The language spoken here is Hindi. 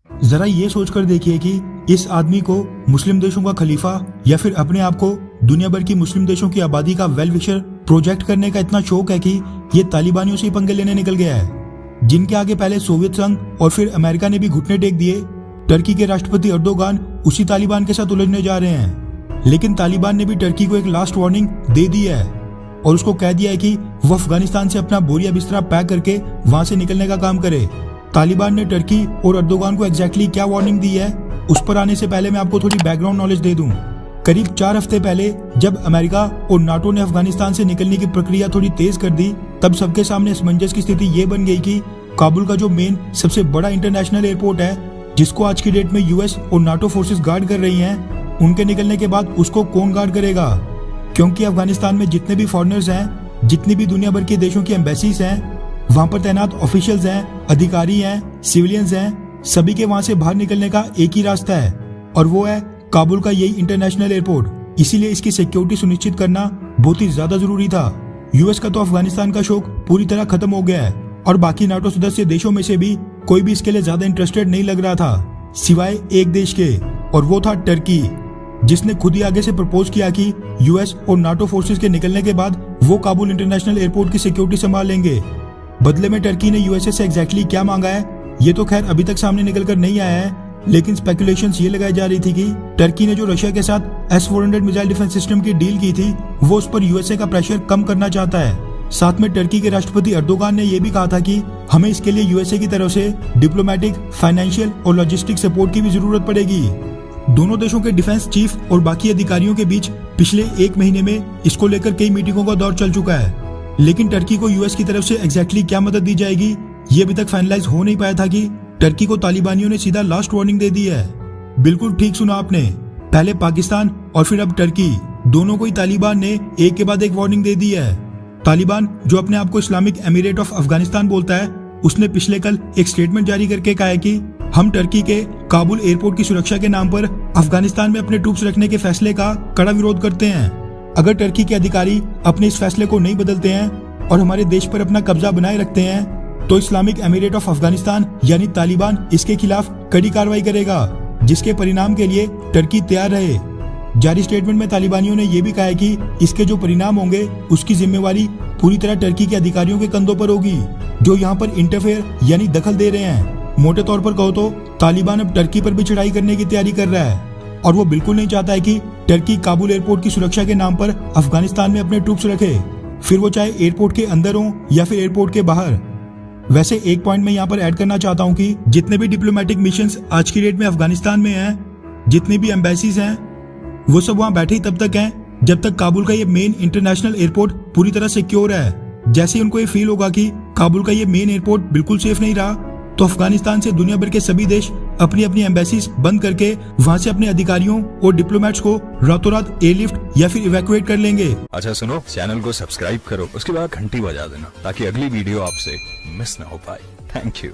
जरा ये सोचकर देखिए कि इस आदमी को मुस्लिम देशों का खलीफा या फिर अपने आप को दुनिया भर की मुस्लिम देशों की आबादी का वेल विशर प्रोजेक्ट करने का इतना शौक है कि ये तालिबानियों से ही पंगे लेने निकल गया है, जिनके आगे पहले सोवियत संघ और फिर अमेरिका ने भी घुटने टेक दिए। टर्की के राष्ट्रपति अर्दोगान उसी तालिबान के साथ उलझने जा रहे हैं, लेकिन तालिबान ने भी टर्की को एक लास्ट वार्निंग दे दी है और उसको कह दिया है कि वो अफगानिस्तान से अपना बोरिया बिस्तरा पैक करके वहां से निकलने का काम करे। तालिबान ने टर्की और अर्दोगान को एग्जैक्टली क्या वार्निंग दी है, उस पर आने से पहले मैं आपको थोड़ी बैकग्राउंड नॉलेज दे दूं। करीब 4 हफ्ते पहले जब अमेरिका और नाटो ने अफगानिस्तान से निकलने की प्रक्रिया थोड़ी तेज कर दी, तब सबके सामने असमंजस की स्थिति ये बन गई कि काबुल का जो मेन सबसे बड़ा इंटरनेशनल एयरपोर्ट है, जिसको आज की डेट में यूएस और नाटो फोर्सेस गार्ड कर रही हैं, उनके निकलने के बाद उसको कौन गार्ड करेगा? क्योंकि अफगानिस्तान में जितने भी फॉरेनर्स हैं, जितनी भी दुनिया भर के देशों की एम्बेसीज हैं, वहां पर तैनात ऑफिशियल्स हैं, अधिकारी हैं, सिविलियंस हैं, सभी के वहां से बाहर निकलने का एक ही रास्ता है और वो है काबुल का यही इंटरनेशनल एयरपोर्ट। इसीलिए इसकी सिक्योरिटी सुनिश्चित करना बहुत ही ज्यादा जरूरी था। यूएस का तो अफगानिस्तान का शौक पूरी तरह खत्म हो गया है और बाकी नाटो सदस्य देशों में से भी कोई भी इसके लिए ज्यादा इंटरेस्टेड नहीं लग रहा था, सिवाय एक देश के, और वो था टर्की, जिसने खुद ही आगे से प्रपोज किया कि यूएस और नाटो फोर्सेस के निकलने के बाद वो काबुल इंटरनेशनल एयरपोर्ट की सिक्योरिटी संभाल लेंगे। बदले में टर्की ने यूएसए से एग्जैक्टली क्या मांगा है, ये तो खैर अभी तक सामने निकल कर नहीं आया है, लेकिन स्पेकुलेशंस ये लगाई जा रही थी कि टर्की ने जो रशिया के साथ S-400 मिसाइल डिफेंस सिस्टम की डील की थी, वो उस पर यूएसए का प्रेशर कम करना चाहता है। साथ में टर्की के राष्ट्रपति अर्दोगान ने यह भी कहा था कि हमें इसके लिए यूएसए की तरफ से डिप्लोमेटिक, फाइनेंशियल और लॉजिस्टिक सपोर्ट की भी जरूरत पड़ेगी। दोनों देशों के डिफेंस चीफ और बाकी अधिकारियों के बीच पिछले 1 महीने में इसको लेकर कई मीटिंगों का दौर चल चुका है, लेकिन टर्की को यूएस की तरफ से एग्जैक्टली क्या मदद दी जाएगी, ये अभी तक फाइनलाइज हो नहीं पाया था कि टर्की को तालिबानियों ने सीधा लास्ट वार्निंग दे दी है। बिल्कुल ठीक सुना आपने, पहले पाकिस्तान और फिर अब टर्की, दोनों को ही तालिबान ने एक के बाद एक वार्निंग दे दी है। तालिबान, जो अपने आप को इस्लामिक एमिरेट ऑफ अफगानिस्तान बोलता है, उसने पिछले कल एक स्टेटमेंट जारी करके कहा है कि हम टर्की के काबुल एयरपोर्ट की सुरक्षा के नाम पर अफगानिस्तान में अपने ट्रूप्स रखने के फैसले का कड़ा विरोध करते हैं। अगर टर्की के अधिकारी अपने इस फैसले को नहीं बदलते हैं और हमारे देश पर अपना कब्जा बनाए रखते हैं, तो इस्लामिक एमिरेट ऑफ अफगानिस्तान यानी तालिबान इसके खिलाफ कड़ी कार्रवाई करेगा, जिसके परिणाम के लिए टर्की तैयार रहे। जारी स्टेटमेंट में तालिबानियों ने यह भी कहा है कि इसके जो परिणाम होंगे उसकी जिम्मेवारी पूरी तरह टर्की के अधिकारियों के कंधों पर होगी, जो यहाँ पर इंटरफेयर यानी दखल दे रहे हैं। मोटे तौर पर कहो तो तालिबान अब टर्की पर भी चढ़ाई करने की तैयारी कर रहा है और वो बिल्कुल नहीं चाहता है कि टर्की काबुल एयरपोर्ट की सुरक्षा के नाम पर अफगानिस्तान में अपने ट्रूप्स रखे, फिर वो चाहे एयरपोर्ट के अंदर हो या फिर एयरपोर्ट के बाहर। वैसे एक पॉइंट मैं यहाँ पर ऐड करना चाहता हूँ कि जितने भी डिप्लोमेटिक मिशंस आज की डेट में अफगानिस्तान में हैं, जितने भी एम्बेसीज हैं, वो सब वहाँ बैठे ही तब तक हैं जब तक काबुल का ये मेन इंटरनेशनल एयरपोर्ट पूरी तरह सिक्योर है। जैसे ही उनको ये फील होगा कि काबुल का ये मेन एयरपोर्ट बिल्कुल सेफ नहीं रहा, तो अफगानिस्तान से दुनिया भर के सभी देश अपनी अपनी एम्बेसीज बंद करके वहां से अपने अधिकारियों और डिप्लोमेट्स को रातों रात एयरलिफ्ट या फिर इवैक्यूएट कर लेंगे। अच्छा सुनो, चैनल को सब्सक्राइब करो, उसके बाद घंटी बजा देना ताकि अगली वीडियो आपसे मिस ना हो पाए। Thank you.